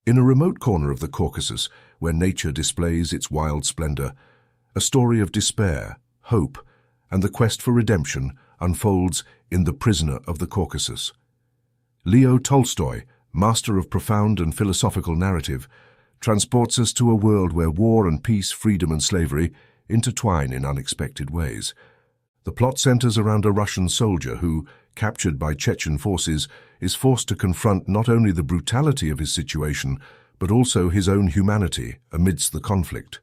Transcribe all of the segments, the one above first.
In a remote corner of the Caucasus, where nature displays its wild splendor, a story of despair, hope, and the quest for redemption unfolds in The Prisoner of the Caucasus. Leo Tolstoy, master of profound and philosophical narrative, transports us to a world where war and peace, freedom and slavery intertwine in unexpected ways. The plot centers around a Russian soldier who, captured by Chechen forces, is forced to confront not only the brutality of his situation, but also his own humanity amidst the conflict.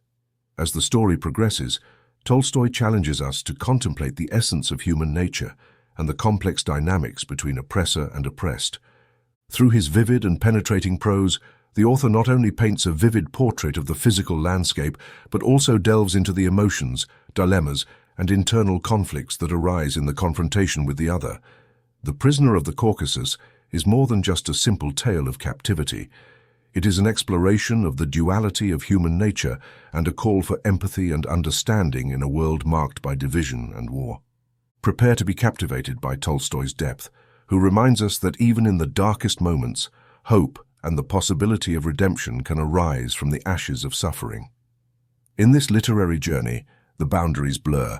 As the story progresses, Tolstoy challenges us to contemplate the essence of human nature and the complex dynamics between oppressor and oppressed. Through his vivid and penetrating prose, the author not only paints a vivid portrait of the physical landscape, but also delves into the emotions, dilemmas, and internal conflicts that arise in the confrontation with the other. The Prisoner of the Caucasus is more than just a simple tale of captivity. It is an exploration of the duality of human nature and a call for empathy and understanding in a world marked by division and war. Prepare to be captivated by Tolstoy's depth, who reminds us that even in the darkest moments, hope and the possibility of redemption can arise from the ashes of suffering. In this literary journey, the boundaries blur,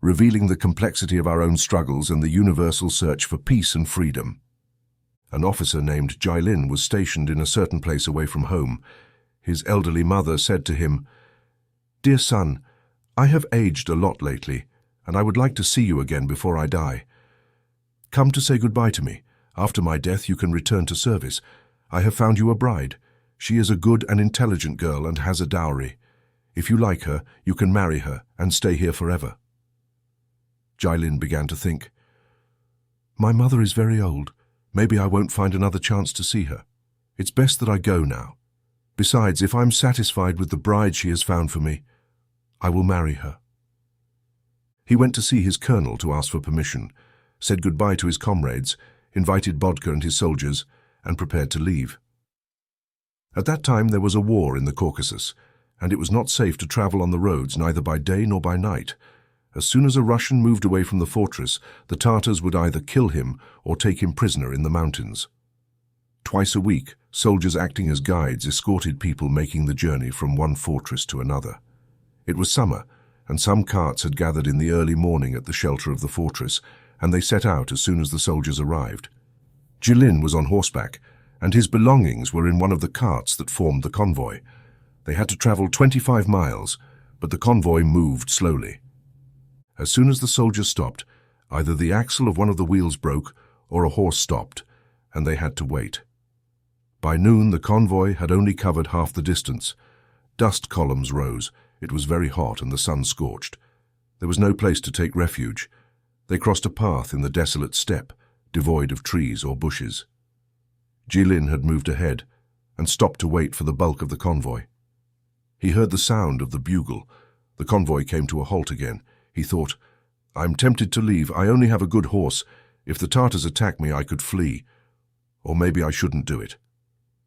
revealing the complexity of our own struggles and the universal search for peace and freedom. An officer named Jilin was stationed in a certain place away from home. His elderly mother said to him, "Dear son, I have aged a lot lately, and I would like to see you again before I die. Come to say goodbye to me. After my death you can return to service. I have found you a bride. She is a good and intelligent girl and has a dowry. If you like her, you can marry her and stay here forever." Jilin began to think, "My mother is very old. Maybe I won't find another chance to see her. It's best that I go now. Besides, if I'm satisfied with the bride she has found for me, I will marry her." He went to see his colonel to ask for permission, said goodbye to his comrades, invited Bodka and his soldiers, and prepared to leave. At that time there was a war in the Caucasus, and it was not safe to travel on the roads neither by day nor by night. As soon as a Russian moved away from the fortress, the Tartars would either kill him or take him prisoner in the mountains. Twice a week, soldiers acting as guides escorted people making the journey from one fortress to another. It was summer, and some carts had gathered in the early morning at the shelter of the fortress, and they set out as soon as the soldiers arrived. Jilin was on horseback, and his belongings were in one of the carts that formed the convoy. They had to travel 25 miles, but the convoy moved slowly. As soon as the soldiers stopped, either the axle of one of the wheels broke or a horse stopped, and they had to wait. By noon, the convoy had only covered half the distance. Dust columns rose. It was very hot and the sun scorched. There was no place to take refuge. They crossed a path in the desolate steppe, devoid of trees or bushes. Jilin had moved ahead and stopped to wait for the bulk of the convoy. He heard the sound of the bugle. The convoy came to a halt again. He thought, "I'm tempted to leave. I only have a good horse. If the Tartars attack me, I could flee. Or maybe I shouldn't do it."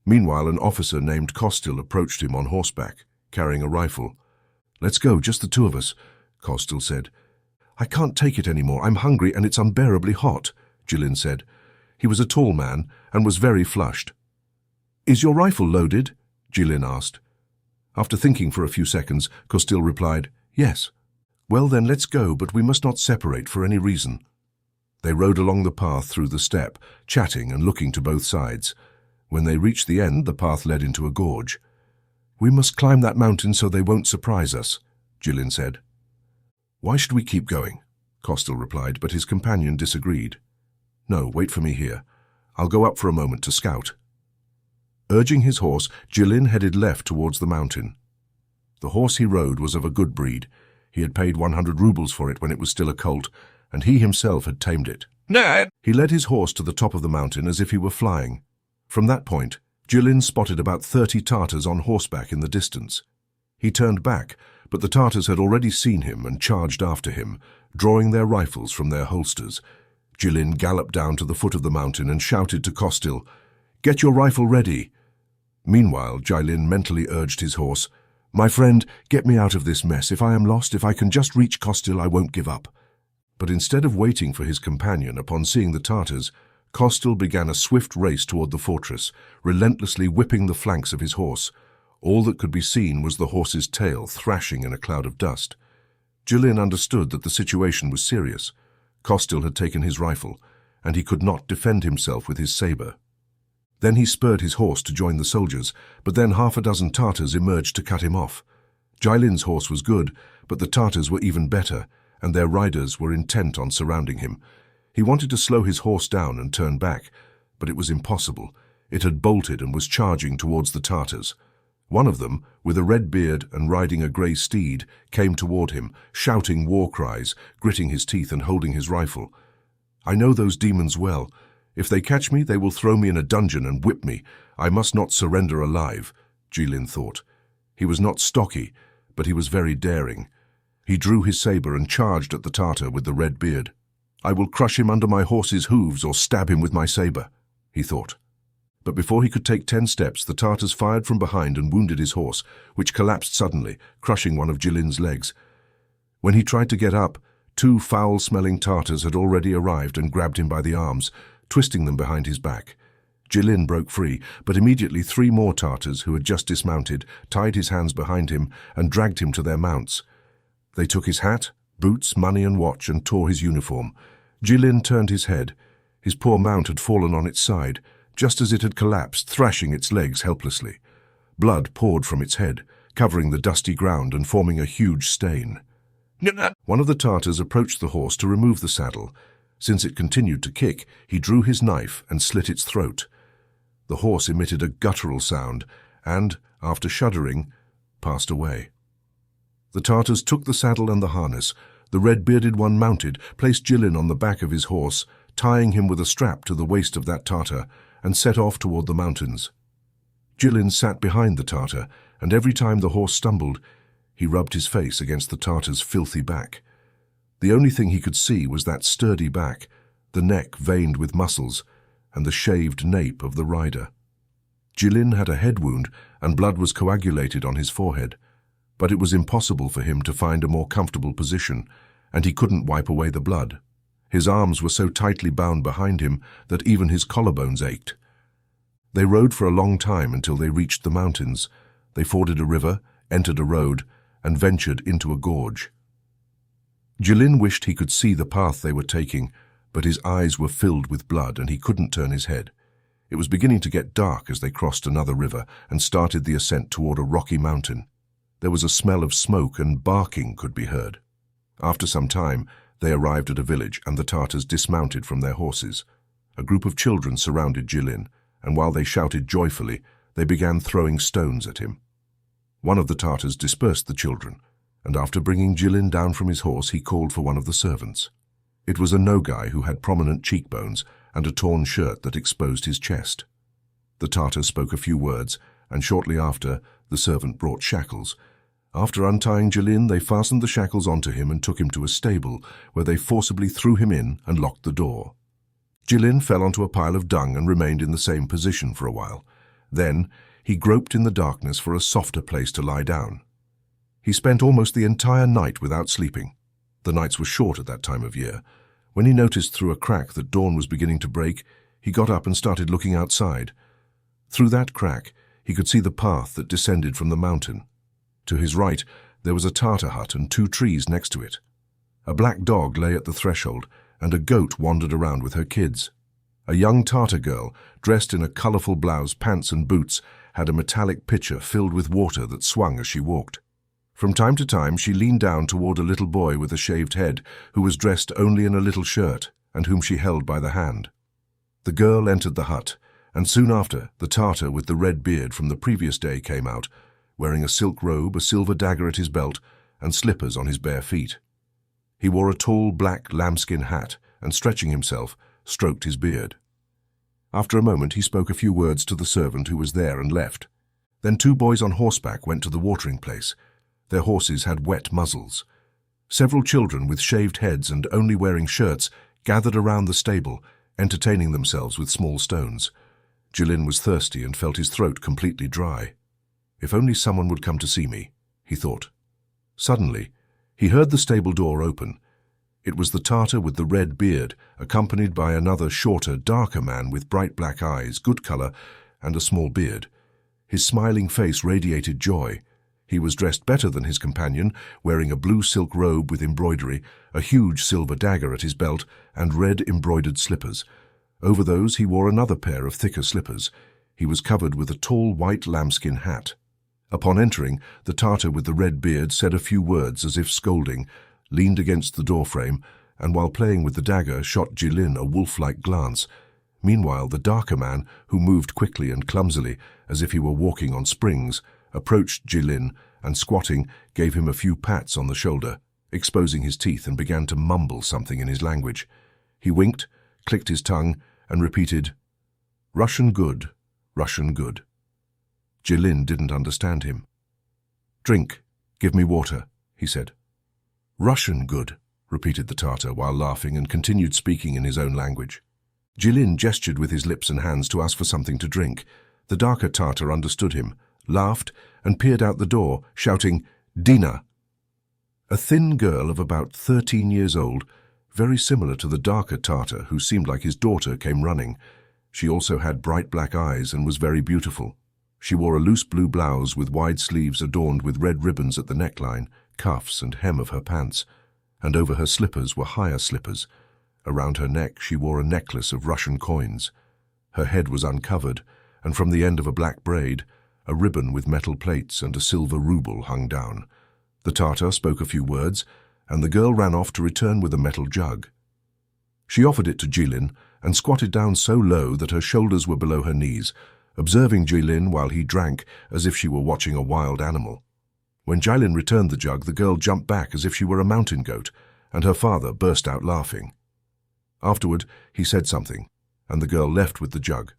Meanwhile, an officer named Kostil approached him on horseback, carrying a rifle. "Let's go, just the two of us," Kostil said. "I can't take it anymore. I'm hungry and it's unbearably hot," Jilin said. He was a tall man and was very flushed. "Is your rifle loaded?" Jilin asked. After thinking for a few seconds, Kostil replied, "Yes." "Well then, let's go, but we must not separate for any reason." They rode along the path through the steppe, chatting and looking to both sides. When they reached the end, the path led into a gorge. "We must climb that mountain so they won't surprise us," Jilin said. "Why should we keep going?" Kostil replied, but his companion disagreed. "No, wait for me here. I'll go up for a moment to scout." Urging his horse, Jilin headed left towards the mountain. The horse he rode was of a good breed. He had paid 100 rubles for it when it was still a colt, and he himself had tamed it. "Dad!" He led his horse to the top of the mountain as if he were flying. From that point, Jilin spotted about 30 Tartars on horseback in the distance. He turned back, but the Tartars had already seen him and charged after him, drawing their rifles from their holsters. Jilin galloped down to the foot of the mountain and shouted to Kostil, "Get your rifle ready!" Meanwhile, Jilin mentally urged his horse, "My friend, get me out of this mess. If I am lost, if I can just reach Kostil, I won't give up." But instead of waiting for his companion, upon seeing the Tartars, Costel began a swift race toward the fortress, relentlessly whipping the flanks of his horse. All that could be seen was the horse's tail thrashing in a cloud of dust. Jilin understood that the situation was serious. Costel had taken his rifle, and he could not defend himself with his saber. Then he spurred his horse to join the soldiers, but then half a dozen Tartars emerged to cut him off. Jilin's horse was good, but the Tartars were even better, and their riders were intent on surrounding him. He wanted to slow his horse down and turn back, but it was impossible. It had bolted and was charging towards the Tartars. One of them, with a red beard and riding a grey steed, came toward him, shouting war cries, gritting his teeth and holding his rifle. "I know those demons well. If they catch me, they will throw me in a dungeon and whip me. I must not surrender alive," Jilin thought. He was not stocky, but he was very daring. He drew his saber and charged at the Tartar with the red beard. "I will crush him under my horse's hooves or stab him with my saber," he thought. But before he could take 10 steps, the Tartars fired from behind and wounded his horse, which collapsed suddenly, crushing one of Jilin's legs. When he tried to get up, 2 foul-smelling Tartars had already arrived and grabbed him by the arms, twisting them behind his back. Jilin broke free, but immediately 3 more Tartars, who had just dismounted, tied his hands behind him and dragged him to their mounts. They took his hat, boots, money and watch and tore his uniform. Jilin turned his head. His poor mount had fallen on its side, just as it had collapsed, thrashing its legs helplessly. Blood poured from its head, covering the dusty ground and forming a huge stain. One of the Tartars approached the horse to remove the saddle. Since it continued to kick, he drew his knife and slit its throat. The horse emitted a guttural sound and, after shuddering, passed away. The Tartars took the saddle and the harness. The red-bearded one mounted, placed Jilin on the back of his horse, tying him with a strap to the waist of that Tartar, and set off toward the mountains. Jilin sat behind the Tartar, and every time the horse stumbled, he rubbed his face against the Tartar's filthy back. The only thing he could see was that sturdy back, the neck veined with muscles, and the shaved nape of the rider. Jilin had a head wound, and blood was coagulated on his forehead, but it was impossible for him to find a more comfortable position, and he couldn't wipe away the blood. His arms were so tightly bound behind him that even his collarbones ached. They rode for a long time until they reached the mountains. They forded a river, entered a road, and ventured into a gorge. Jilin wished he could see the path they were taking, but his eyes were filled with blood and he couldn't turn his head. It was beginning to get dark as they crossed another river and started the ascent toward a rocky mountain. There was a smell of smoke and barking could be heard. After some time, they arrived at a village and the Tartars dismounted from their horses. A group of children surrounded Jilin, and while they shouted joyfully, they began throwing stones at him. One of the Tartars dispersed the children, and after bringing Jilin down from his horse, he called for one of the servants. It was a Nogai who had prominent cheekbones and a torn shirt that exposed his chest. The Tartar spoke a few words, and shortly after, the servant brought shackles. After untying Jilin, they fastened the shackles onto him and took him to a stable, where they forcibly threw him in and locked the door. Jilin fell onto a pile of dung and remained in the same position for a while. Then, he groped in the darkness for a softer place to lie down. He spent almost the entire night without sleeping. The nights were short at that time of year. When he noticed through a crack that dawn was beginning to break, he got up and started looking outside. Through that crack, he could see the path that descended from the mountain. To his right, there was a Tartar hut and 2 trees next to it. A black dog lay at the threshold, and a goat wandered around with her kids. A young Tartar girl, dressed in a colorful blouse, pants and boots, had a metallic pitcher filled with water that swung as she walked. From time to time, she leaned down toward a little boy with a shaved head, who was dressed only in a little shirt, and whom she held by the hand. The girl entered the hut, and soon after, the Tartar with the red beard from the previous day came out, wearing a silk robe, a silver dagger at his belt, and slippers on his bare feet. He wore a tall black lambskin hat, and stretching himself, stroked his beard. After a moment, he spoke a few words to the servant who was there and left. Then 2 boys on horseback went to the watering place. Their horses had wet muzzles. Several children with shaved heads and only wearing shirts gathered around the stable, entertaining themselves with small stones. Jilin was thirsty and felt his throat completely dry. If only someone would come to see me, he thought. Suddenly, he heard the stable door open. It was the Tartar with the red beard, accompanied by another shorter, darker man with bright black eyes, good color, and a small beard. His smiling face radiated joy. He was dressed better than his companion, wearing a blue silk robe with embroidery, a huge silver dagger at his belt, and red embroidered slippers. Over those he wore another pair of thicker slippers. He was covered with a tall white lambskin hat. Upon entering, the Tartar with the red beard said a few words as if scolding, leaned against the doorframe, and while playing with the dagger shot Jilin a wolf-like glance. Meanwhile, the darker man, who moved quickly and clumsily, as if he were walking on springs, approached Jilin and, squatting, gave him a few pats on the shoulder, exposing his teeth, and began to mumble something in his language. He winked, clicked his tongue, and repeated, "Russian good, Russian good." Jilin didn't understand him. "Drink, give me water," he said. "Russian good," repeated the Tartar while laughing, and continued speaking in his own language. Jilin gestured with his lips and hands to ask for something to drink. The darker Tartar understood him, laughed, and peered out the door, shouting, "Dina!" A thin girl of about 13 years old, very similar to the darker Tartar who seemed like his daughter, came running. She also had bright black eyes and was very beautiful. She wore a loose blue blouse with wide sleeves adorned with red ribbons at the neckline, cuffs and hem of her pants, and over her slippers were higher slippers. Around her neck she wore a necklace of Russian coins. Her head was uncovered, and from the end of a black braid, a ribbon with metal plates and a silver ruble hung down. The Tartar spoke a few words, and the girl ran off to return with a metal jug. She offered it to Jilin and squatted down so low that her shoulders were below her knees, observing Jilin while he drank as if she were watching a wild animal. When Jilin returned the jug, the girl jumped back as if she were a mountain goat, and her father burst out laughing. Afterward, he said something, and the girl left with the jug.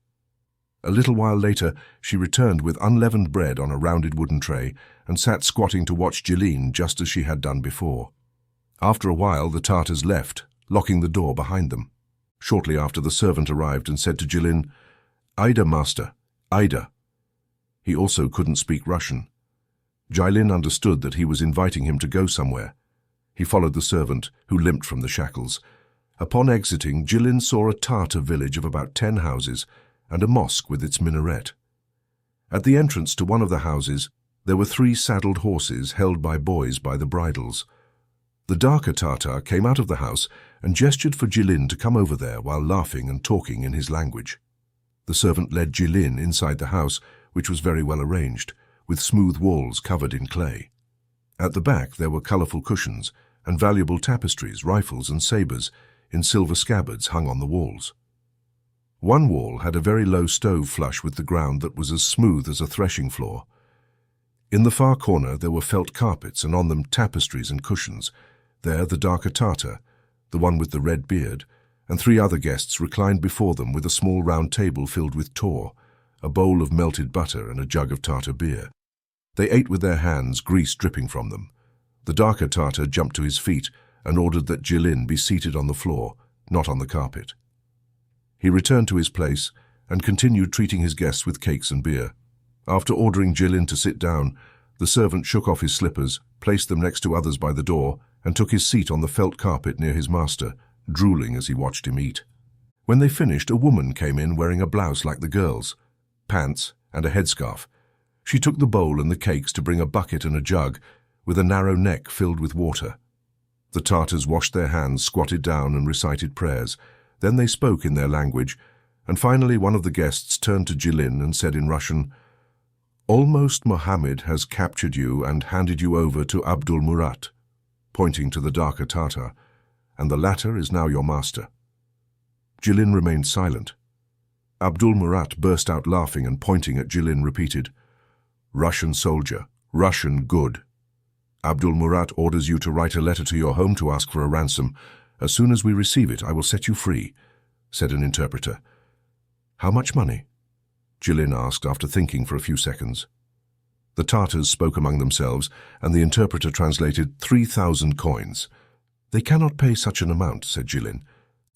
A little while later, she returned with unleavened bread on a rounded wooden tray and sat squatting to watch Jilin just as she had done before. After a while, the Tartars left, locking the door behind them. Shortly after, the servant arrived and said to Jilin, "Ida, master, Ida." He also couldn't speak Russian. Jilin understood that he was inviting him to go somewhere. He followed the servant, who limped from the shackles. Upon exiting, Jilin saw a Tartar village of about 10 houses and a mosque with its minaret. At the entrance to one of the houses, there were 3 saddled horses held by boys by the bridles. The darker Tartar came out of the house and gestured for Jilin to come over there while laughing and talking in his language. The servant led Jilin inside the house, which was very well arranged, with smooth walls covered in clay. At the back there were colorful cushions and valuable tapestries, rifles and sabers in silver scabbards hung on the walls. One wall had a very low stove flush with the ground that was as smooth as a threshing floor. In the far corner there were felt carpets and on them tapestries and cushions. There the darker Tartar, the one with the red beard, and 3 other guests reclined before them with a small round table filled with tor, a bowl of melted butter and a jug of Tartar beer. They ate with their hands, grease dripping from them. The darker Tartar jumped to his feet and ordered that Jilin be seated on the floor, not on the carpet. He returned to his place and continued treating his guests with cakes and beer. After ordering Jilin to sit down, the servant shook off his slippers, placed them next to others by the door, and took his seat on the felt carpet near his master, drooling as he watched him eat. When they finished, a woman came in wearing a blouse like the girls, pants, and a headscarf. She took the bowl and the cakes to bring a bucket and a jug, with a narrow neck filled with water. The Tartars washed their hands, squatted down, and recited prayers. Then they spoke in their language, and finally one of the guests turned to Jilin and said in Russian, "Almost Mohammed has captured you and handed you over to Abdul Murat," pointing to the darker Tartar, "and the latter is now your master." Jilin remained silent. Abdul Murat burst out laughing and pointing at Jilin repeated, "Russian soldier, Russian good. Abdul Murat orders you to write a letter to your home to ask for a ransom. As soon as we receive it, I will set you free," said an interpreter. "How much money?" Jilin asked after thinking for a few seconds. The Tartars spoke among themselves, and the interpreter translated 3,000 coins. "They cannot pay such an amount," said Jilin.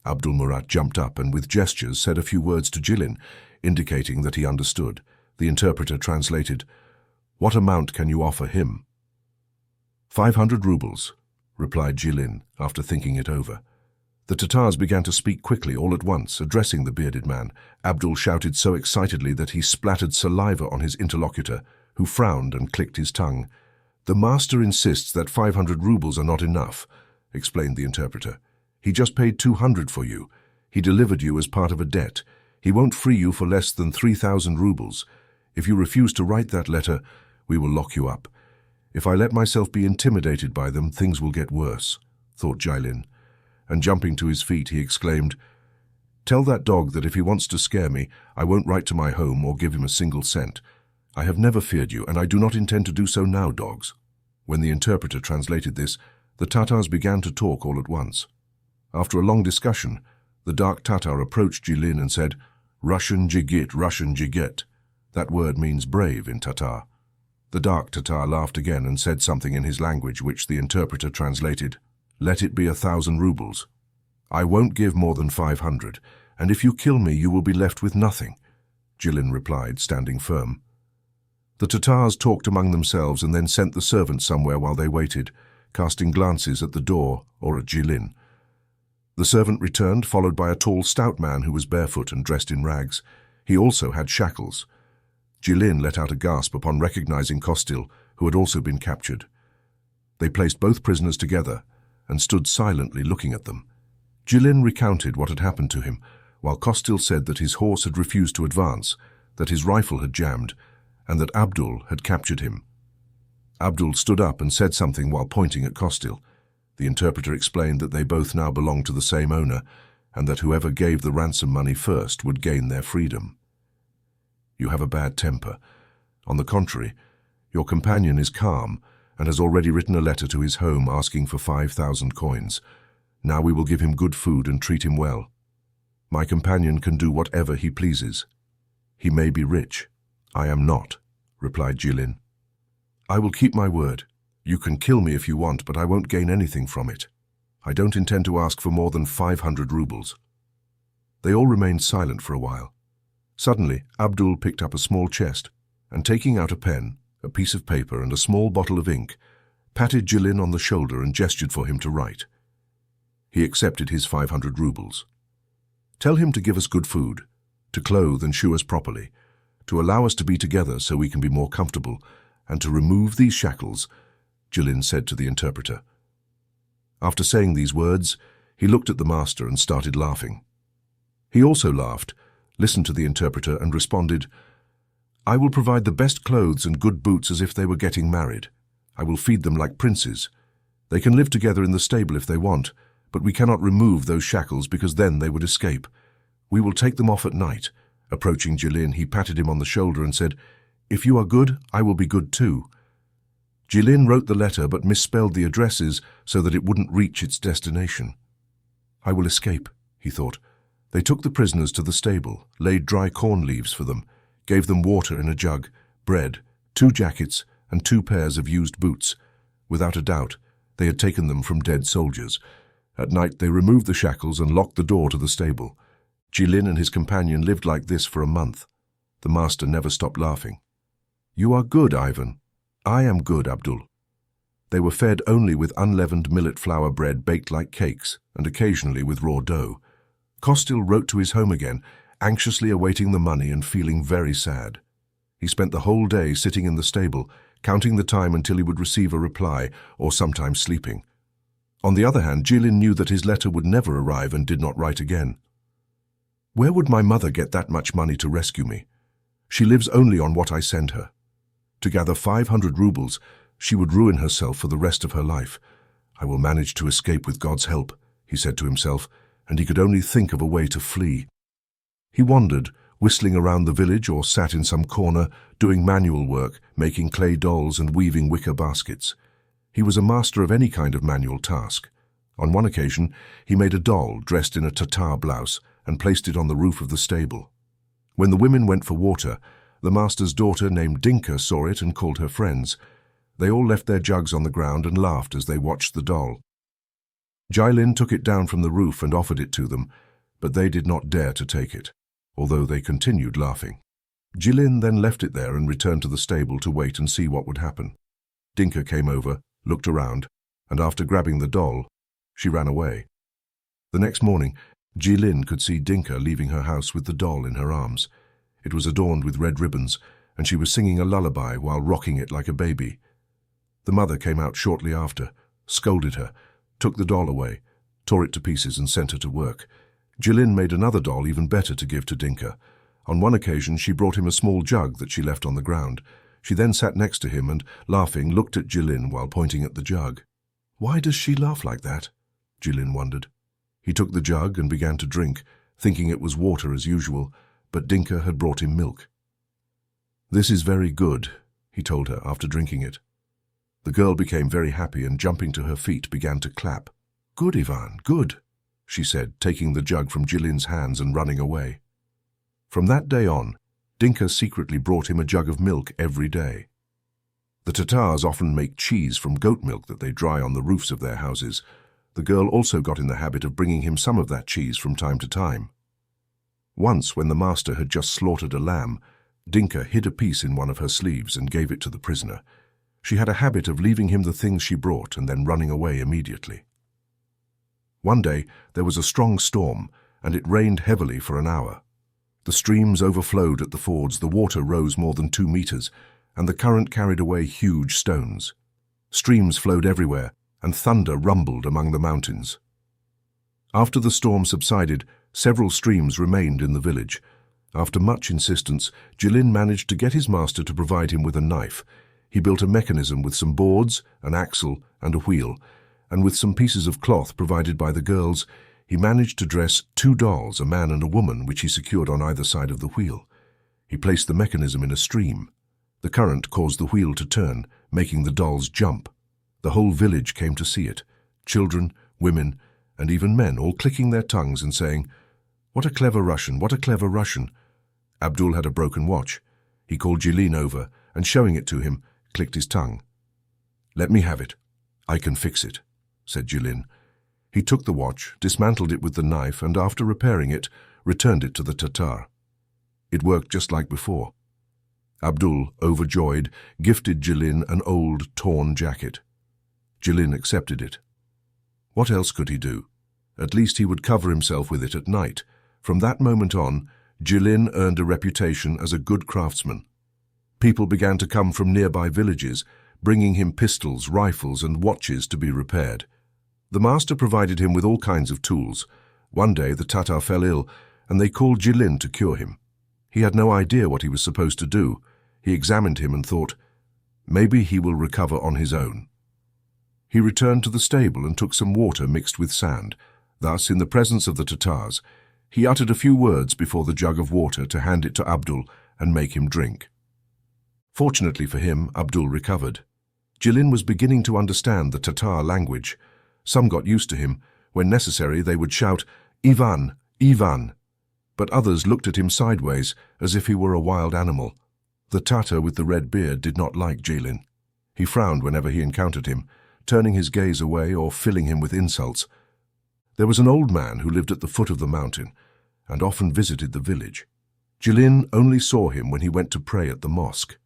Abdul Murat jumped up and with gestures said a few words to Jilin, indicating that he understood. The interpreter translated, "What amount can you offer him?" 500 rubles, replied Jilin, after thinking it over. The Tatars began to speak quickly all at once, addressing the bearded man. Abdul shouted so excitedly that he splattered saliva on his interlocutor, who frowned and clicked his tongue. "The master insists that 500 rubles are not enough," explained the interpreter. "He just paid 200 for you. He delivered you as part of a debt. He won't free you for less than 3,000 rubles. If you refuse to write that letter, we will lock you up. If I let myself be intimidated by them, things will get worse," thought Jilin. And jumping to his feet, he exclaimed, "Tell that dog that if he wants to scare me, I won't write to my home or give him a single cent. I have never feared you, and I do not intend to do so now, dogs." When the interpreter translated this, the Tatars began to talk all at once. After a long discussion, the dark Tatar approached Jilin and said, "Russian jigit, Russian jigit." That word means brave in Tatar. The dark Tatar laughed again and said something in his language which the interpreter translated, "Let it be 1,000 rubles. I won't give more than 500, and if you kill me you will be left with nothing," Jilin replied, standing firm. The Tatars talked among themselves and then sent the servant somewhere while they waited, casting glances at the door or at Jilin. The servant returned, followed by a tall, stout man who was barefoot and dressed in rags. He also had shackles. Jilin let out a gasp upon recognizing Kostil, who had also been captured. They placed both prisoners together and stood silently looking at them. Jilin recounted what had happened to him, while Kostil said that his horse had refused to advance, that his rifle had jammed, and that Abdul had captured him. Abdul stood up and said something while pointing at Kostil. The interpreter explained that they both now belonged to the same owner, and that whoever gave the ransom money first would gain their freedom. "You have a bad temper. On the contrary, your companion is calm and has already written a letter to his home asking for 5,000 coins. Now we will give him good food and treat him well. My companion can do whatever he pleases. He may be rich. I am not," replied Jilin. "I will keep my word. You can kill me if you want, but I won't gain anything from it. I don't intend to ask for more than 500 rubles." They all remained silent for a while. Suddenly, Abdul picked up a small chest and, taking out a pen, a piece of paper and a small bottle of ink, patted Jilin on the shoulder and gestured for him to write. He accepted his 500 rubles. "Tell him to give us good food, to clothe and shoe us properly, to allow us to be together so we can be more comfortable, and to remove these shackles," Jilin said to the interpreter. After saying these words, he looked at the master and started laughing. He also laughed, listened to the interpreter and responded, "I will provide the best clothes and good boots as if they were getting married. I will feed them like princes. They can live together in the stable if they want, but we cannot remove those shackles because then they would escape. We will take them off at night." Approaching Jilin, he patted him on the shoulder and said, "If you are good, I will be good too." Jilin wrote the letter but misspelled the addresses so that it wouldn't reach its destination. "I will escape," he thought. They took the prisoners to the stable, laid dry corn leaves for them, gave them water in a jug, bread, 2 jackets, and 2 pairs of used boots. Without a doubt, they had taken them from dead soldiers. At night they removed the shackles and locked the door to the stable. Jilin and his companion lived like this for a month. The master never stopped laughing. "You are good, Ivan. I am good, Abdul." They were fed only with unleavened millet flour bread baked like cakes, and occasionally with raw dough. Kostil wrote to his home again, anxiously awaiting the money and feeling very sad. He spent the whole day sitting in the stable, counting the time until he would receive a reply, or sometimes sleeping. On the other hand, Jilin knew that his letter would never arrive and did not write again. Where would my mother get that much money to rescue me? She lives only on what I send her. To gather 500 rubles, she would ruin herself for the rest of her life. I will manage to escape with God's help, he said to himself, and he could only think of a way to flee. He wandered, whistling around the village or sat in some corner, doing manual work, making clay dolls and weaving wicker baskets. He was a master of any kind of manual task. On one occasion, he made a doll dressed in a Tatar blouse and placed it on the roof of the stable. When the women went for water, the master's daughter named Dinka saw it and called her friends. They all left their jugs on the ground and laughed as they watched the doll. Jilin took it down from the roof and offered it to them, but they did not dare to take it, although they continued laughing. Jilin then left it there and returned to the stable to wait and see what would happen. Dinka came over, looked around, and after grabbing the doll, she ran away. The next morning, Jilin could see Dinka leaving her house with the doll in her arms. It was adorned with red ribbons, and she was singing a lullaby while rocking it like a baby. The mother came out shortly after, scolded her, took the doll away, tore it to pieces and sent her to work. Jilin made another doll even better to give to Dinka. On one occasion, she brought him a small jug that she left on the ground. She then sat next to him and, laughing, looked at Jilin while pointing at the jug. Why does she laugh like that? Jilin wondered. He took the jug and began to drink, thinking it was water as usual, but Dinka had brought him milk. This is very good, he told her after drinking it. The girl became very happy and, jumping to her feet, began to clap. Good, Ivan, good, she said, taking the jug from Jilin's hands and running away. From that day on, Dinka secretly brought him a jug of milk every day. The Tatars often make cheese from goat milk that they dry on the roofs of their houses. The girl also got in the habit of bringing him some of that cheese from time to time. Once, when the master had just slaughtered a lamb, Dinka hid a piece in one of her sleeves and gave it to the prisoner. She had a habit of leaving him the things she brought and then running away immediately. One day, there was a strong storm, and it rained heavily for an hour. The streams overflowed at the fords, the water rose more than 2 meters, and the current carried away huge stones. Streams flowed everywhere, and thunder rumbled among the mountains. After the storm subsided, several streams remained in the village. After much insistence, Jilin managed to get his master to provide him with a knife. He built a mechanism with some boards, an axle, and a wheel, and with some pieces of cloth provided by the girls, he managed to dress 2 dolls, a man and a woman, which he secured on either side of the wheel. He placed the mechanism in a stream. The current caused the wheel to turn, making the dolls jump. The whole village came to see it, children, women, and even men, all clicking their tongues and saying, "What a clever Russian, what a clever Russian." Abdul had a broken watch. He called Jilin over, and showing it to him, clicked his tongue. "Let me have it. I can fix it," said Jilin. He took the watch, dismantled it with the knife, and after repairing it, returned it to the Tatar. It worked just like before. Abdul, overjoyed, gifted Jilin an old, torn jacket. Jilin accepted it. What else could he do? At least he would cover himself with it at night. From that moment on, Jilin earned a reputation as a good craftsman. People began to come from nearby villages, bringing him pistols, rifles, and watches to be repaired. The master provided him with all kinds of tools. One day the Tatar fell ill, and they called Jilin to cure him. He had no idea what he was supposed to do. He examined him and thought, maybe he will recover on his own. He returned to the stable and took some water mixed with sand. Thus, in the presence of the Tatars, he uttered a few words before the jug of water to hand it to Abdul and make him drink. Fortunately for him, Abdul recovered. Jilin was beginning to understand the Tatar language. Some got used to him. When necessary, they would shout, "Ivan, Ivan!" But others looked at him sideways, as if he were a wild animal. The Tatar with the red beard did not like Jilin. He frowned whenever he encountered him, turning his gaze away or filling him with insults. There was an old man who lived at the foot of the mountain and often visited the village. Jilin only saw him when he went to pray at the mosque.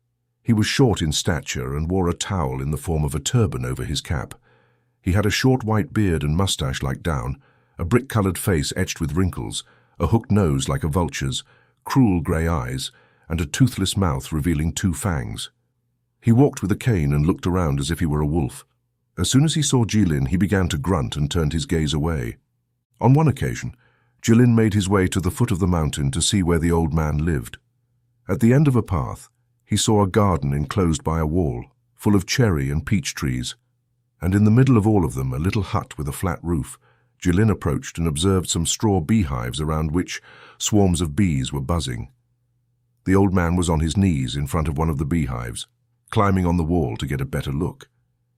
He was short in stature and wore a towel in the form of a turban over his cap. He had a short white beard and mustache like down, a brick-colored face etched with wrinkles, a hooked nose like a vulture's, cruel grey eyes, and a toothless mouth revealing 2 fangs. He walked with a cane and looked around as if he were a wolf. As soon as he saw Jilin, he began to grunt and turned his gaze away. On one occasion, Jilin made his way to the foot of the mountain to see where the old man lived. At the end of a path, he saw a garden enclosed by a wall, full of cherry and peach trees, and in the middle of all of them a little hut with a flat roof. Jilin approached and observed some straw beehives around which swarms of bees were buzzing. The old man was on his knees in front of one of the beehives, climbing on the wall to get a better look.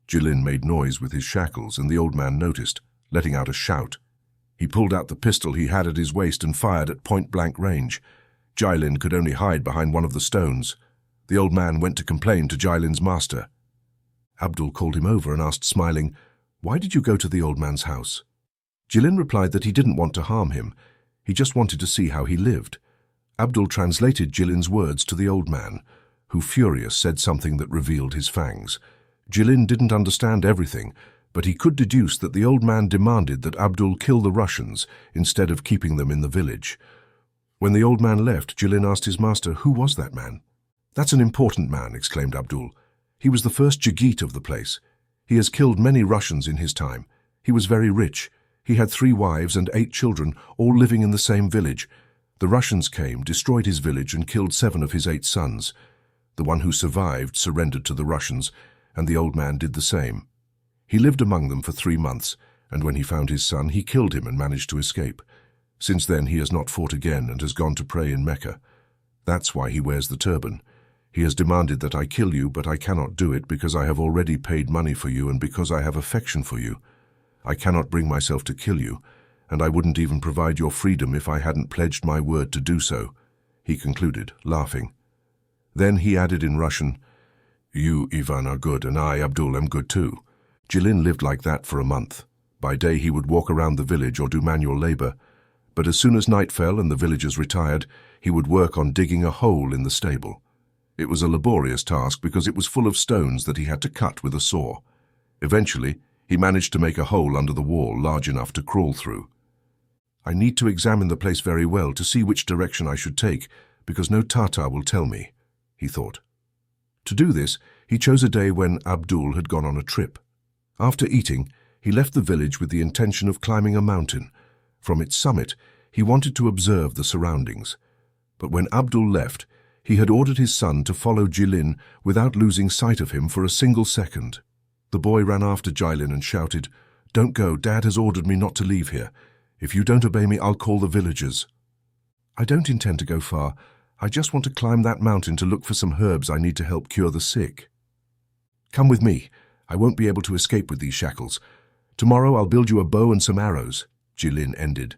Jilin made noise with his shackles, and the old man noticed, letting out a shout. He pulled out the pistol he had at his waist and fired at point-blank range. Jilin could only hide behind one of the stones. The old man went to complain to Jilin's master. Abdul called him over and asked, smiling, "Why did you go to the old man's house?" Jilin replied that he didn't want to harm him. He just wanted to see how he lived. Abdul translated Jilin's words to the old man, who, furious, said something that revealed his fangs. Jilin didn't understand everything, but he could deduce that the old man demanded that Abdul kill the Russians instead of keeping them in the village. When the old man left, Jilin asked his master, "Who was that man?" "That's an important man," exclaimed Abdul. "He was the first Jagit of the place. He has killed many Russians in his time. He was very rich. He had 3 wives and 8 children, all living in the same village. The Russians came, destroyed his village, and killed 7 of his 8 sons. The one who survived surrendered to the Russians, and the old man did the same. He lived among them for 3 months, and when he found his son, he killed him and managed to escape. Since then, he has not fought again and has gone to pray in Mecca. That's why he wears the turban. He has demanded that I kill you, but I cannot do it because I have already paid money for you and because I have affection for you. I cannot bring myself to kill you, and I wouldn't even provide your freedom if I hadn't pledged my word to do so," he concluded, laughing. Then he added in Russian, "You, Ivan, are good, and I, Abdul, am good too." Jilin lived like that for a month. By day he would walk around the village or do manual labor, but as soon as night fell and the villagers retired, he would work on digging a hole in the stable. It was a laborious task because it was full of stones that he had to cut with a saw. Eventually, he managed to make a hole under the wall large enough to crawl through. "I need to examine the place very well to see which direction I should take, because no Tatar will tell me," he thought. To do this, he chose a day when Abdul had gone on a trip. After eating, he left the village with the intention of climbing a mountain. From its summit, he wanted to observe the surroundings. But when Abdul left, he had ordered his son to follow Jilin without losing sight of him for a single second. The boy ran after Jilin and shouted, "Don't go, Dad has ordered me not to leave here. If you don't obey me, I'll call the villagers." "I don't intend to go far. I just want to climb that mountain to look for some herbs I need to help cure the sick." "Come with me. I won't be able to escape with these shackles. Tomorrow I'll build you a bow and some arrows," Jilin ended.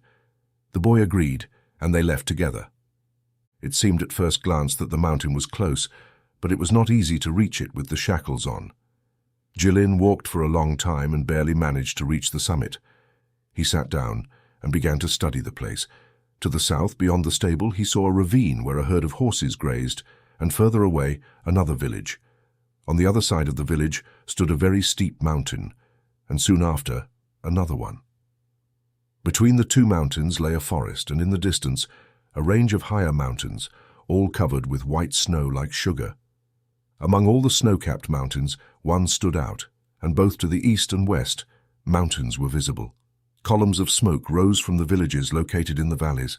The boy agreed, and they left together. It seemed at first glance that the mountain was close, but it was not easy to reach it with the shackles on. Jilin walked for a long time and barely managed to reach the summit. He sat down and began to study the place. To the south, beyond the stable, he saw a ravine where a herd of horses grazed, and further away, another village. On the other side of the village stood a very steep mountain, and soon after, another one. Between the 2 mountains lay a forest, and in the distance, a range of higher mountains, all covered with white snow like sugar. Among all the snow-capped mountains, one stood out, and both to the east and west, mountains were visible. Columns of smoke rose from the villages located in the valleys.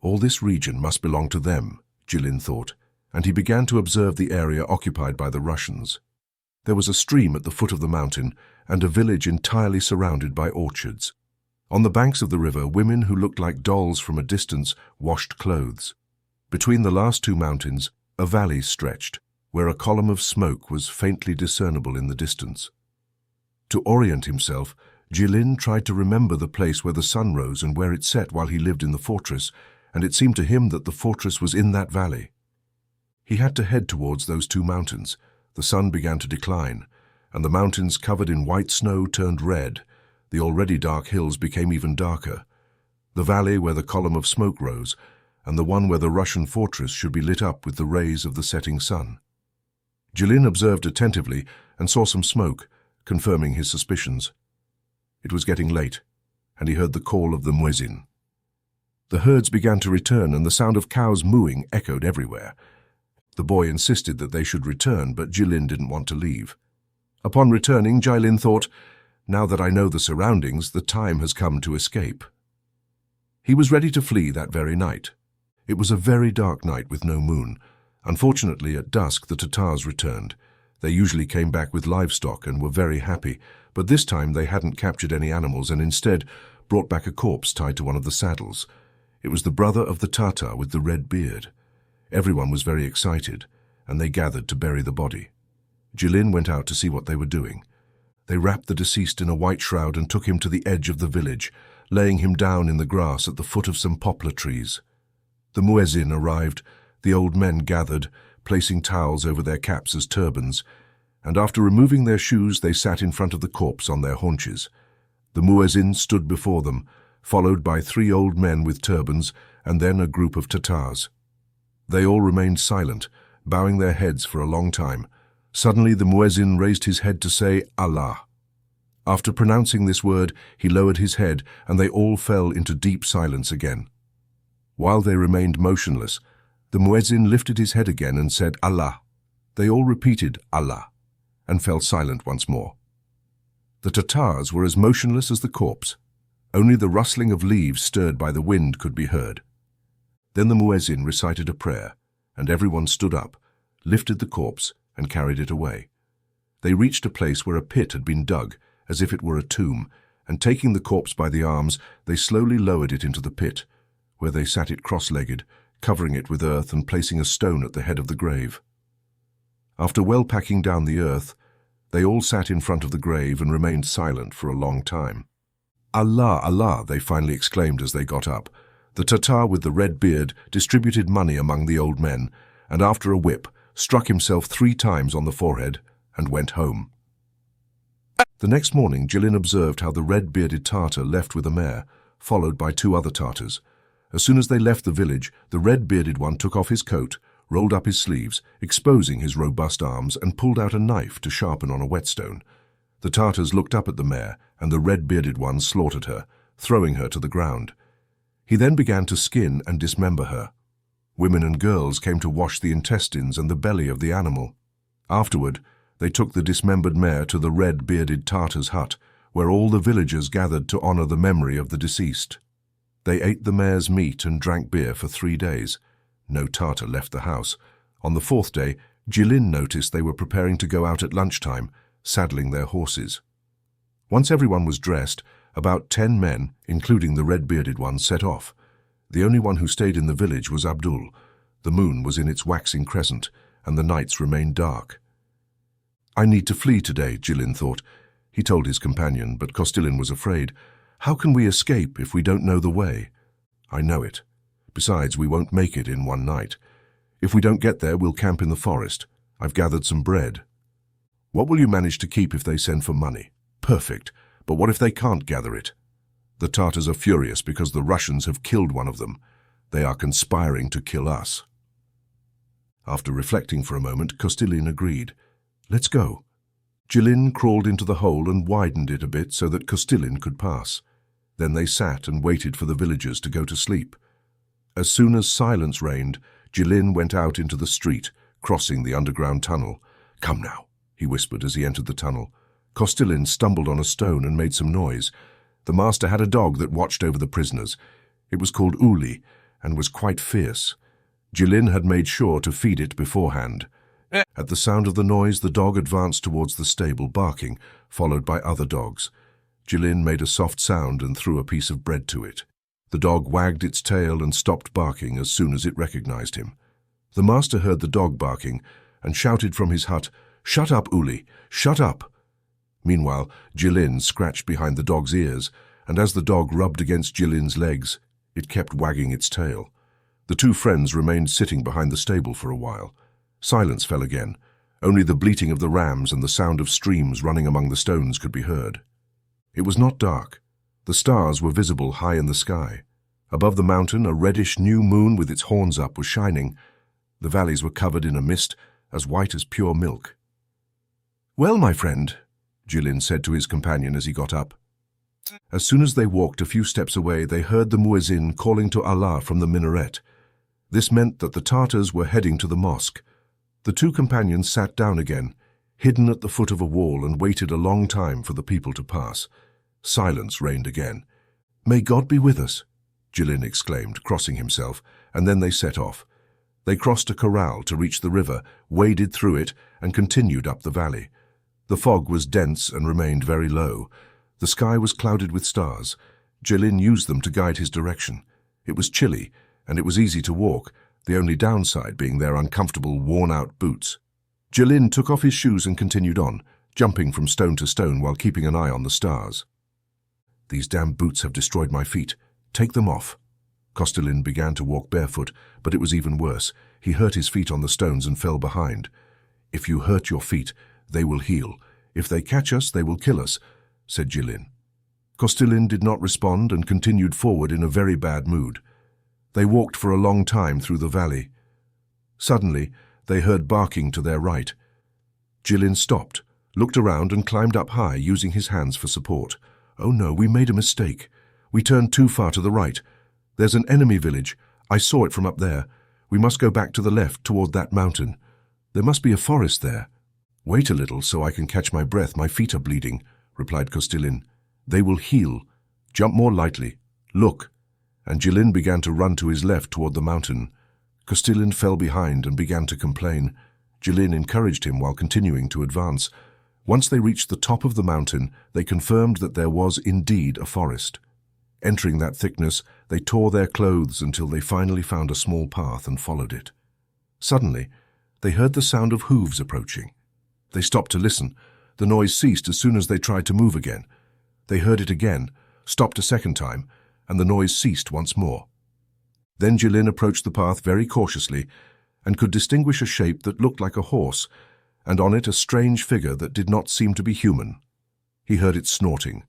All this region must belong to them, Jilin thought, and he began to observe the area occupied by the Russians. There was a stream at the foot of the mountain, and a village entirely surrounded by orchards. On the banks of the river, women who looked like dolls from a distance washed clothes. Between the last 2 mountains, a valley stretched, where a column of smoke was faintly discernible in the distance. To orient himself, Jilin tried to remember the place where the sun rose and where it set while he lived in the fortress, and it seemed to him that the fortress was in that valley. He had to head towards those 2 mountains. The sun began to decline, and the mountains covered in white snow turned red. The already dark hills became even darker. The valley where the column of smoke rose, and the one where the Russian fortress should be lit up with the rays of the setting sun. Jilin observed attentively and saw some smoke, confirming his suspicions. It was getting late, and he heard the call of the muezzin. The herds began to return, and the sound of cows mooing echoed everywhere. The boy insisted that they should return, but Jilin didn't want to leave. Upon returning, Jilin thought, "Now that I know the surroundings, the time has come to escape." He was ready to flee that very night. It was a very dark night with no moon. Unfortunately, at dusk, the Tatars returned. They usually came back with livestock and were very happy, but this time they hadn't captured any animals and instead brought back a corpse tied to one of the saddles. It was the brother of the Tatar with the red beard. Everyone was very excited, and they gathered to bury the body. Jilin went out to see what they were doing. They wrapped the deceased in a white shroud and took him to the edge of the village, laying him down in the grass at the foot of some poplar trees. The muezzin arrived. The old men gathered, placing towels over their caps as turbans, and after removing their shoes they sat in front of the corpse on their haunches. The muezzin stood before them, followed by 3 old men with turbans and then a group of Tatars. They all remained silent, bowing their heads for a long time. Suddenly the muezzin raised his head to say, "Allah." After pronouncing this word, he lowered his head, and they all fell into deep silence again. While they remained motionless, the muezzin lifted his head again and said, Allah. They all repeated, Allah, and fell silent once more. The Tatars were as motionless as the corpse. Only the rustling of leaves stirred by the wind could be heard. Then the muezzin recited a prayer, and everyone stood up, lifted the corpse, and carried it away. They reached a place where a pit had been dug, as if it were a tomb, and taking the corpse by the arms, they slowly lowered it into the pit, where they sat it cross-legged, covering it with earth and placing a stone at the head of the grave. After well packing down the earth, they all sat in front of the grave and remained silent for a long time. Allah, Allah, they finally exclaimed as they got up. The Tatar with the red beard distributed money among the old men, and after a whip, struck himself 3 times on the forehead and went home. The next morning, Jilin observed how the red-bearded Tartar left with a mare, followed by 2 other Tartars. As soon as they left the village, the red-bearded one took off his coat, rolled up his sleeves, exposing his robust arms, and pulled out a knife to sharpen on a whetstone. The Tartars looked up at the mare, and the red-bearded one slaughtered her, throwing her to the ground. He then began to skin and dismember her. Women and girls came to wash the intestines and the belly of the animal. Afterward, they took the dismembered mare to the red-bearded Tartar's hut, where all the villagers gathered to honor the memory of the deceased. They ate the mare's meat and drank beer for 3 days. No Tartar left the house. On the 4th day, Jilin noticed they were preparing to go out at lunchtime, saddling their horses. Once everyone was dressed, about 10 men, including the red-bearded one, set off. The only one who stayed in the village was Abdul. The moon was in its waxing crescent, and the nights remained dark. I need to flee today, Jilin thought. He told his companion, but Kostilin was afraid. How can we escape if we don't know the way? I know it. Besides, we won't make it in one night. If we don't get there, we'll camp in the forest. I've gathered some bread. What will you manage to keep if they send for money? Perfect. But what if they can't gather it? The Tartars are furious because the Russians have killed one of them. They are conspiring to kill us. After reflecting for a moment, Kostilin agreed. Let's go. Jilin crawled into the hole and widened it a bit so that Kostilin could pass. Then they sat and waited for the villagers to go to sleep. As soon as silence reigned, Jilin went out into the street, crossing the underground tunnel. Come now, he whispered as he entered the tunnel. Kostilin stumbled on a stone and made some noise. The master had a dog that watched over the prisoners. It was called Uli and was quite fierce. Jilin had made sure to feed it beforehand. At the sound of the noise, the dog advanced towards the stable, barking, followed by other dogs. Jilin made a soft sound and threw a piece of bread to it. The dog wagged its tail and stopped barking as soon as it recognized him. The master heard the dog barking and shouted from his hut, "Shut up, Uli! Shut up!" Meanwhile, Jilin scratched behind the dog's ears, and as the dog rubbed against Jilin's legs, it kept wagging its tail. The 2 friends remained sitting behind the stable for a while. Silence fell again. Only the bleating of the rams and the sound of streams running among the stones could be heard. It was not dark. The stars were visible high in the sky. Above the mountain, a reddish new moon with its horns up was shining. The valleys were covered in a mist as white as pure milk. "Well, my friend," Jilin said to his companion as he got up. As soon as they walked a few steps away, they heard the muezzin calling to Allah from the minaret. This meant that the Tartars were heading to the mosque. The 2 companions sat down again, hidden at the foot of a wall, and waited a long time for the people to pass. Silence reigned again. "May God be with us," Jilin exclaimed, crossing himself, and then they set off. They crossed a corral to reach the river, waded through it, and continued up the valley. The fog was dense and remained very low. The sky was clouded with stars. Jilin used them to guide his direction. It was chilly, and it was easy to walk, the only downside being their uncomfortable, worn-out boots. Jilin took off his shoes and continued on, jumping from stone to stone while keeping an eye on the stars. "These damn boots have destroyed my feet. Take them off." Kostilin began to walk barefoot, but it was even worse. He hurt his feet on the stones and fell behind. "If you hurt your feet, they will heal. If they catch us, they will kill us," said Jilin. Kostilin did not respond and continued forward in a very bad mood. They walked for a long time through the valley. Suddenly, they heard barking to their right. Jilin stopped, looked around and climbed up high, using his hands for support. "Oh no, we made a mistake. We turned too far to the right. There's an enemy village. I saw it from up there. We must go back to the left toward that mountain. There must be a forest there." "Wait a little so I can catch my breath. My feet are bleeding," replied Kostilin. "They will heal. Jump more lightly. Look." And Jilin began to run to his left toward the mountain. Kostilin fell behind and began to complain. Jilin encouraged him while continuing to advance. Once they reached the top of the mountain, they confirmed that there was indeed a forest. Entering that thickness, they tore their clothes until they finally found a small path and followed it. Suddenly, they heard the sound of hooves approaching. They stopped to listen. The noise ceased as soon as they tried to move again. They heard it again, stopped a second time, and the noise ceased once more. Then Jilin approached the path very cautiously and could distinguish a shape that looked like a horse, and on it a strange figure that did not seem to be human. He heard it snorting.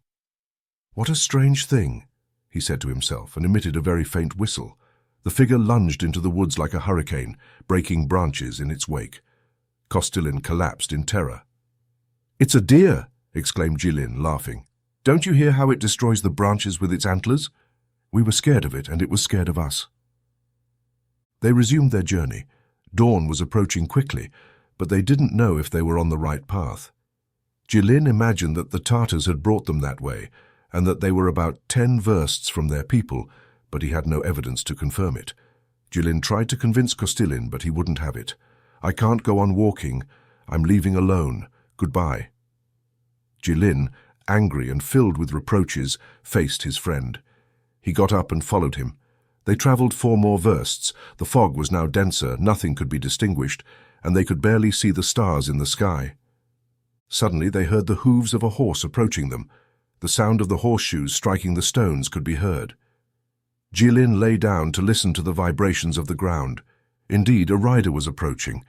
"What a strange thing," he said to himself, and emitted a very faint whistle. The figure lunged into the woods like a hurricane, breaking branches in its wake. Kostilin collapsed in terror. "It's a deer!" exclaimed Jilin, laughing. "Don't you hear how it destroys the branches with its antlers? We were scared of it, and it was scared of us." They resumed their journey. Dawn was approaching quickly, but they didn't know if they were on the right path. Jilin imagined that the Tartars had brought them that way, and that they were about 10 versts from their people, but he had no evidence to confirm it. Jilin tried to convince Kostilin, but he wouldn't have it. "I can't go on walking. I'm leaving alone. Goodbye." Jilin, angry and filled with reproaches, faced his friend. He got up and followed him. They traveled 4 more versts. The fog was now denser, nothing could be distinguished, and they could barely see the stars in the sky. Suddenly they heard the hooves of a horse approaching them. The sound of the horseshoes striking the stones could be heard. Jilin lay down to listen to the vibrations of the ground. Indeed, a rider was approaching.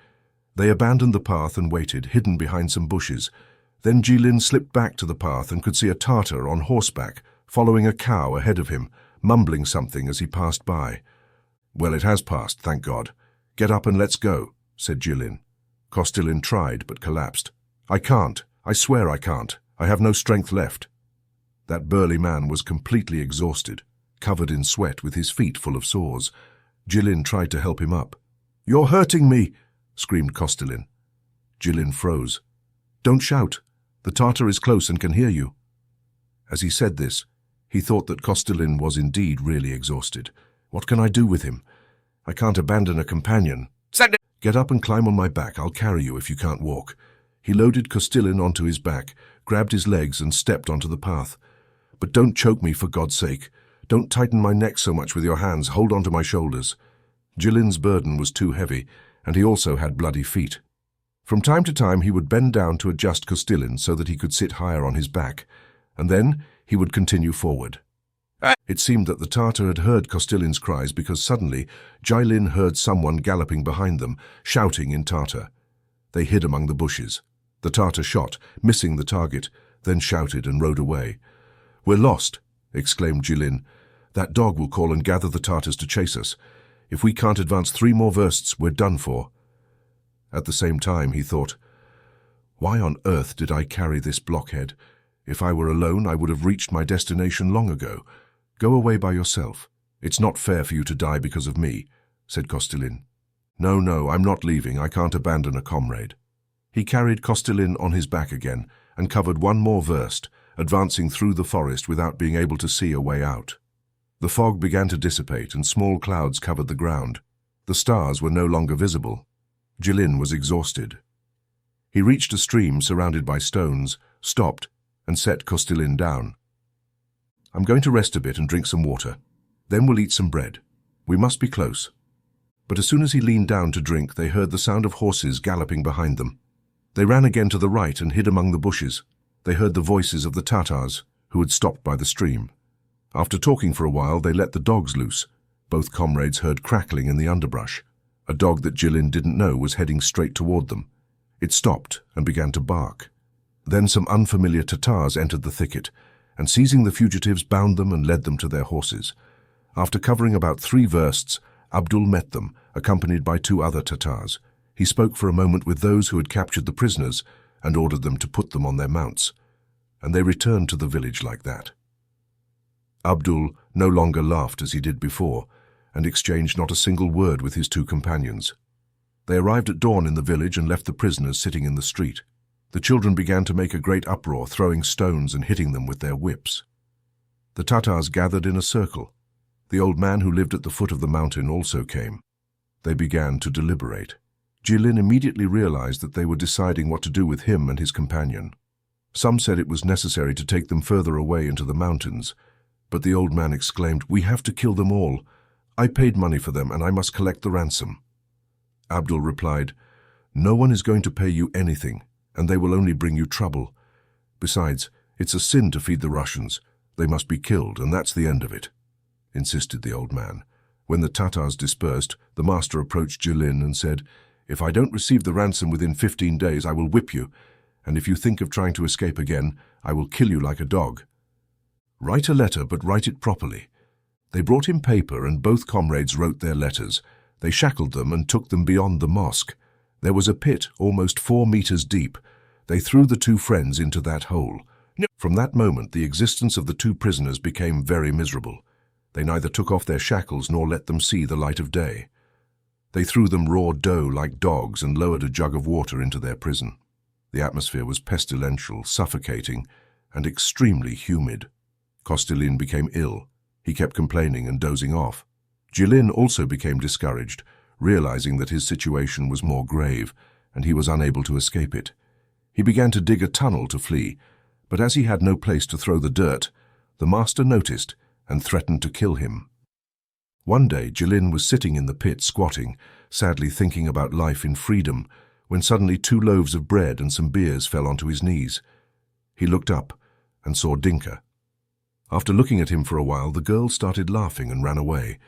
They abandoned the path and waited, hidden behind some bushes. Then Jilin slipped back to the path and could see a Tartar on horseback, following a cow ahead of him, mumbling something as he passed by. "Well, it has passed, thank God. Get up and let's go," said Jilin. Kostilin tried, but collapsed. "I can't. I swear I can't. I have no strength left." That burly man was completely exhausted, covered in sweat with his feet full of sores. Jilin tried to help him up. "You're hurting me," screamed Kostilin. Jilin froze. "Don't shout. The Tartar is close and can hear you." As he said this, he thought that Kostilin was indeed really exhausted. "What can I do with him? I can't abandon a companion." "Get up and climb on my back. I'll carry you if you can't walk." He loaded Kostilin onto his back, grabbed his legs and stepped onto the path. "But don't choke me, for God's sake. Don't tighten my neck so much with your hands. Hold onto my shoulders." Jilin's burden was too heavy, and he also had bloody feet. From time to time he would bend down to adjust Kostilin so that he could sit higher on his back, and then he would continue forward. It seemed that the Tartar had heard Kostilin's cries because suddenly Jilin heard someone galloping behind them, shouting in Tartar. They hid among the bushes. The Tartar shot, missing the target, then shouted and rode away. "We're lost," exclaimed Jilin. "That dog will call and gather the Tartars to chase us. If we can't advance 3 more versts, we're done for." At the same time, he thought, "Why on earth did I carry this blockhead? If I were alone, I would have reached my destination long ago. Go away by yourself. It's not fair for you to die because of me," said Kostilin. No, I'm not leaving. I can't abandon a comrade." He carried Kostilin on his back again and covered 1 more verst, advancing through the forest without being able to see a way out. The fog began to dissipate and small clouds covered the ground. The stars were no longer visible. Jilin was exhausted. He reached a stream surrounded by stones, stopped, and set Kostilin down. "I'm going to rest a bit and drink some water. Then we'll eat some bread. We must be close." But as soon as he leaned down to drink, they heard the sound of horses galloping behind them. They ran again to the right and hid among the bushes. They heard the voices of the Tatars, who had stopped by the stream. After talking for a while, they let the dogs loose. Both comrades heard crackling in the underbrush. A dog that Jilin didn't know was heading straight toward them. It stopped and began to bark. Then some unfamiliar Tatars entered the thicket, and seizing the fugitives, bound them and led them to their horses. After covering about 3 versts, Abdul met them, accompanied by 2 other Tatars. He spoke for a moment with those who had captured the prisoners, and ordered them to put them on their mounts, and they returned to the village like that. Abdul no longer laughed as he did before, and exchanged not a single word with his two companions. They arrived at dawn in the village and left the prisoners sitting in the street. The children began to make a great uproar, throwing stones and hitting them with their whips. The Tatars gathered in a circle. The old man who lived at the foot of the mountain also came. They began to deliberate. Jilin immediately realized that they were deciding what to do with him and his companion. Some said it was necessary to take them further away into the mountains, but the old man exclaimed, "We have to kill them all. I paid money for them and I must collect the ransom." Abdul replied, "No one is going to pay you anything, and they will only bring you trouble. Besides, it's a sin to feed the Russians. They must be killed, and that's the end of it," insisted the old man. When the Tatars dispersed, the master approached Jilin and said, "If I don't receive the ransom within 15 days, I will whip you, and if you think of trying to escape again, I will kill you like a dog. Write a letter, but write it properly." They brought him paper, and both comrades wrote their letters. They shackled them and took them beyond the mosque. There was a pit almost 4 meters deep. They threw the two friends into that hole. From that moment, the existence of the two prisoners became very miserable. They neither took off their shackles nor let them see the light of day. They threw them raw dough like dogs and lowered a jug of water into their prison. The atmosphere was pestilential, suffocating, and extremely humid. Kostilin became ill. He kept complaining and dozing off. Jilin also became discouraged, realizing that his situation was more grave, and he was unable to escape it. He began to dig a tunnel to flee, but as he had no place to throw the dirt, the master noticed and threatened to kill him. One day, Jilin was sitting in the pit squatting, sadly thinking about life in freedom, when suddenly 2 loaves of bread and some beers fell onto his knees. He looked up and saw Dinka. After looking at him for a while, the girl started laughing and ran away.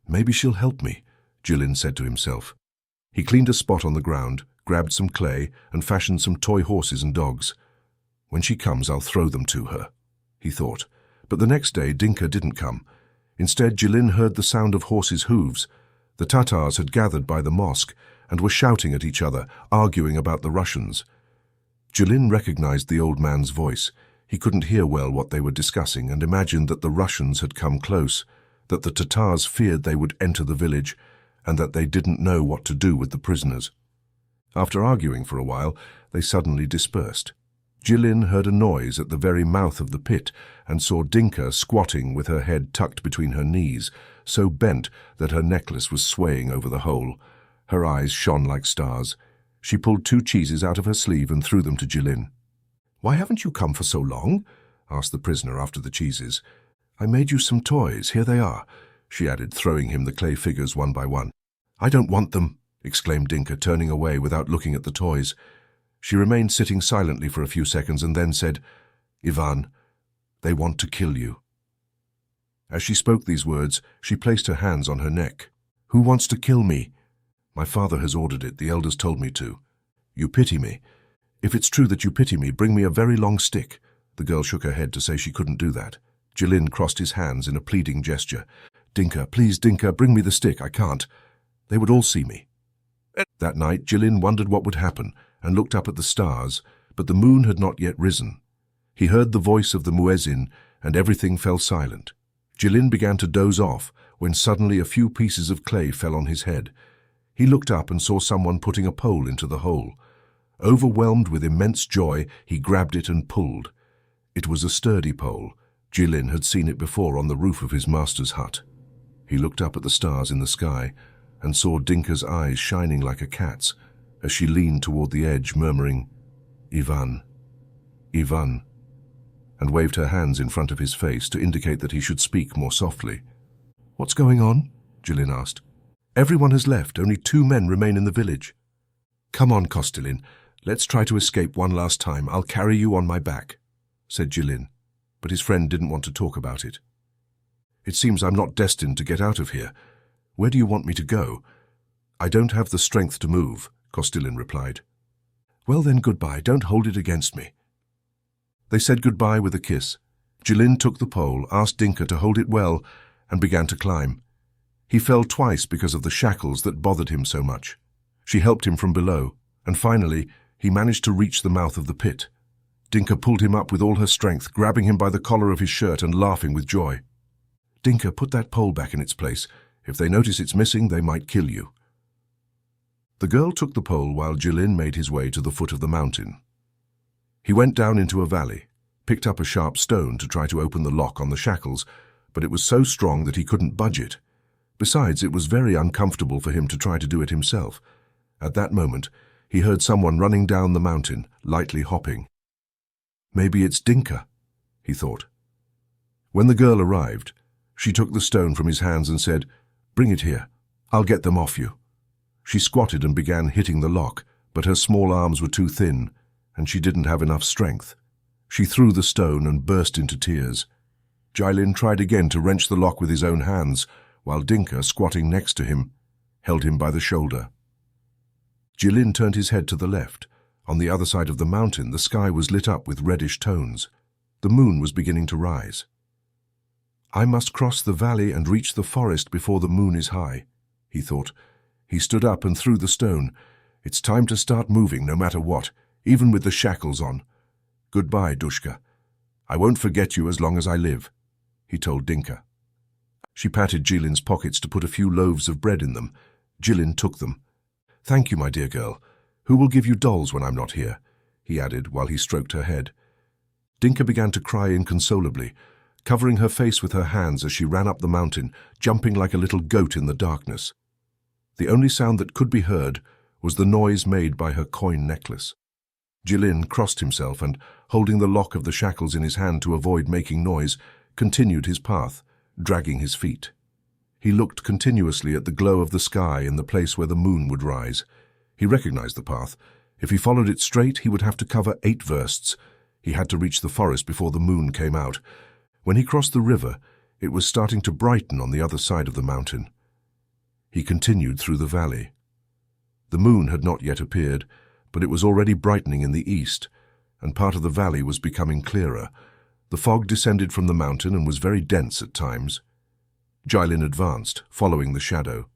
"Maybe she'll help me," Jilin said to himself. He cleaned a spot on the ground, grabbed some clay, and fashioned some toy horses and dogs. "When she comes, I'll throw them to her," he thought. But the next day, Dinka didn't come. Instead, Jilin heard the sound of horses' hooves. The Tatars had gathered by the mosque and were shouting at each other, arguing about the Russians. Jilin recognized the old man's voice. He couldn't hear well what they were discussing and imagined that the Russians had come close, that the Tatars feared they would enter the village, and that they didn't know what to do with the prisoners. After arguing for a while, they suddenly dispersed. Jilin heard a noise at the very mouth of the pit and saw Dinka squatting with her head tucked between her knees, so bent that her necklace was swaying over the hole. Her eyes shone like stars. She pulled 2 cheeses out of her sleeve and threw them to Jilin. "Why haven't you come for so long?" asked the prisoner after the cheeses. "I made you some toys. Here they are," she added, throwing him the clay figures one by one. "I don't want them," exclaimed Dinka, turning away without looking at the toys. She remained sitting silently for a few seconds and then said, "Ivan, they want to kill you." As she spoke these words, she placed her hands on her neck. "Who wants to kill me?" "My father has ordered it. The elders told me to." "You pity me. If it's true that you pity me, bring me a very long stick." The girl shook her head to say she couldn't do that. Jilin crossed his hands in a pleading gesture. "Dinka, please, Dinka, bring me the stick. I can't. They would all see me." That night, Jilin wondered what would happen and looked up at the stars, but the moon had not yet risen. He heard the voice of the muezzin, and everything fell silent. Jilin began to doze off when suddenly a few pieces of clay fell on his head. He looked up and saw someone putting a pole into the hole. Overwhelmed with immense joy, he grabbed it and pulled. It was a sturdy pole. Jilin had seen it before on the roof of his master's hut. He looked up at the stars in the sky and saw Dinka's eyes shining like a cat's as she leaned toward the edge, murmuring, "Ivan, Ivan," and waved her hands in front of his face to indicate that he should speak more softly. "What's going on?" Jilin asked. "Everyone has left. Only 2 men remain in the village." "Come on, Kostilin. Let's try to escape one last time. I'll carry you on my back," said Jilin, but his friend didn't want to talk about it. "It seems I'm not destined to get out of here. Where do you want me to go?" "I don't have the strength to move," Kostilin replied. "Well then, goodbye. Don't hold it against me." They said goodbye with a kiss. Jilin took the pole, asked Dinka to hold it well, and began to climb. He fell twice because of the shackles that bothered him so much. She helped him from below, and finally He managed to reach the mouth of the pit. Dinka pulled him up with all her strength, grabbing him by the collar of his shirt and laughing with joy. "Dinka, put that pole back in its place. If they notice it's missing, they might kill you." The girl took the pole while Jilin made his way to the foot of the mountain. He went down into a valley, picked up a sharp stone to try to open the lock on the shackles, but it was so strong that he couldn't budge it. Besides, it was very uncomfortable for him to try to do it himself. At that moment, he heard someone running down the mountain, lightly hopping. "Maybe it's Dinka," he thought. When the girl arrived, she took the stone from his hands and said, "Bring it here. I'll get them off you." She squatted and began hitting the lock, but her small arms were too thin, and she didn't have enough strength. She threw the stone and burst into tears. Jilin tried again to wrench the lock with his own hands, while Dinka, squatting next to him, held him by the shoulder. Jilin turned his head to the left. On the other side of the mountain, the sky was lit up with reddish tones. The moon was beginning to rise. "I must cross the valley and reach the forest before the moon is high," he thought. He stood up and threw the stone. "It's time to start moving, no matter what, even with the shackles on. Goodbye, Dushka. I won't forget you as long as I live," he told Dinka. She patted Jilin's pockets to put a few loaves of bread in them. Jilin took them. "Thank you, my dear girl. Who will give you dolls when I'm not here?" he added while he stroked her head. Dinka began to cry inconsolably, covering her face with her hands as she ran up the mountain, jumping like a little goat in the darkness. The only sound that could be heard was the noise made by her coin necklace. Jilin crossed himself and, holding the lock of the shackles in his hand to avoid making noise, continued his path, dragging his feet. He looked continuously at the glow of the sky in the place where the moon would rise. He recognized the path. If he followed it straight, he would have to cover 8 versts. He had to reach the forest before the moon came out. When he crossed the river, it was starting to brighten on the other side of the mountain. He continued through the valley. The moon had not yet appeared, but it was already brightening in the east, and part of the valley was becoming clearer. The fog descended from the mountain and was very dense at times. Jilin advanced, following the shadow.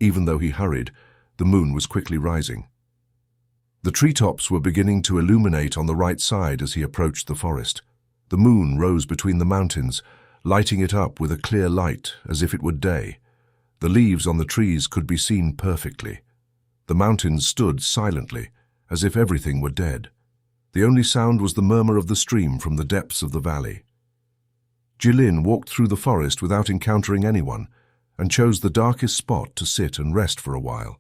Even though he hurried, the moon was quickly rising. The treetops were beginning to illuminate on the right side as he approached the forest. The moon rose between the mountains, lighting it up with a clear light as if it were day. The leaves on the trees could be seen perfectly. The mountains stood silently, as if everything were dead. The only sound was the murmur of the stream from the depths of the valley. Jilin walked through the forest without encountering anyone, and chose the darkest spot to sit and rest for a while.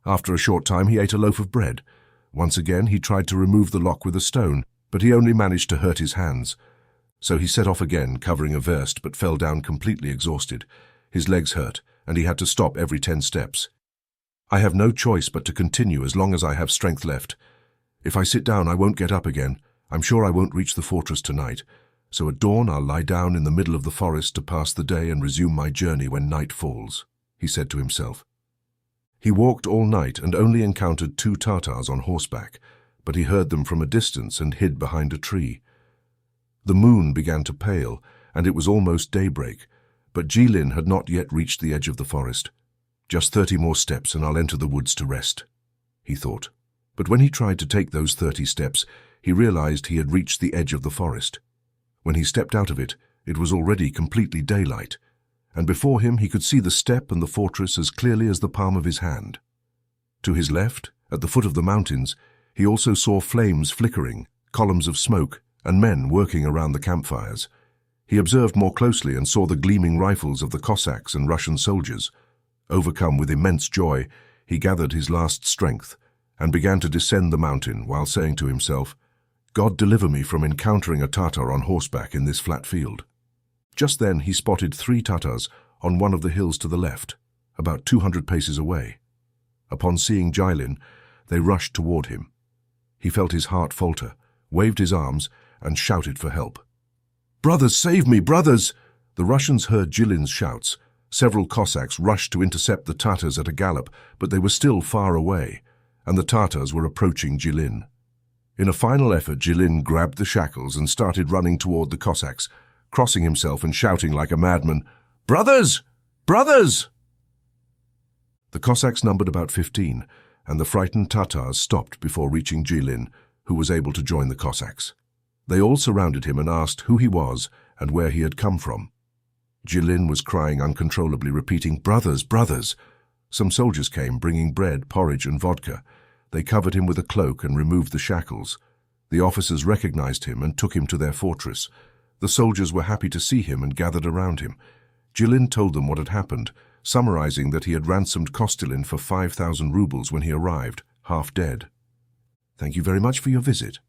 After a short time he ate a loaf of bread. Once again he tried to remove the lock with a stone, but he only managed to hurt his hands. So he set off again, covering a verst, but fell down completely exhausted. His legs hurt, and he had to stop every 10 steps. "I have no choice but to continue as long as I have strength left. If I sit down, I won't get up again. I'm sure I won't reach the fortress tonight. So at dawn I'll lie down in the middle of the forest to pass the day and resume my journey when night falls," he said to himself. He walked all night and only encountered 2 Tatars on horseback, but he heard them from a distance and hid behind a tree. The moon began to pale, and it was almost daybreak, but Jilin had not yet reached the edge of the forest. "Just 30 more steps and I'll enter the woods to rest," he thought. But when he tried to take those 30 steps, he realized he had reached the edge of the forest. When he stepped out of it, it was already completely daylight, and before him he could see the steppe and the fortress as clearly as the palm of his hand. To his left, at the foot of the mountains, he also saw flames flickering, columns of smoke, and men working around the campfires. He observed more closely and saw the gleaming rifles of the Cossacks and Russian soldiers. Overcome with immense joy, he gathered his last strength and began to descend the mountain while saying to himself, "God deliver me from encountering a Tatar on horseback in this flat field." Just then he spotted 3 Tatars on one of the hills to the left, about 200 paces away. Upon seeing Jilin, they rushed toward him. He felt his heart falter, waved his arms, and shouted for help. "Brothers, save me, brothers!" The Russians heard Jilin's shouts. Several Cossacks rushed to intercept the Tatars at a gallop, but they were still far away, and the Tatars were approaching Jilin. In a final effort, Jilin grabbed the shackles and started running toward the Cossacks, crossing himself and shouting like a madman, "Brothers! Brothers!" The Cossacks numbered about 15, and the frightened Tatars stopped before reaching Jilin, who was able to join the Cossacks. They all surrounded him and asked who he was and where he had come from. Jilin was crying uncontrollably, repeating, "Brothers, brothers!" Some soldiers came, bringing bread, porridge, and vodka. They covered him with a cloak and removed the shackles. The officers recognized him and took him to their fortress. The soldiers were happy to see him and gathered around him. Jilin told them what had happened, summarizing that he had ransomed Kostilin for 5,000 rubles when he arrived, half dead. "Thank you very much for your visit.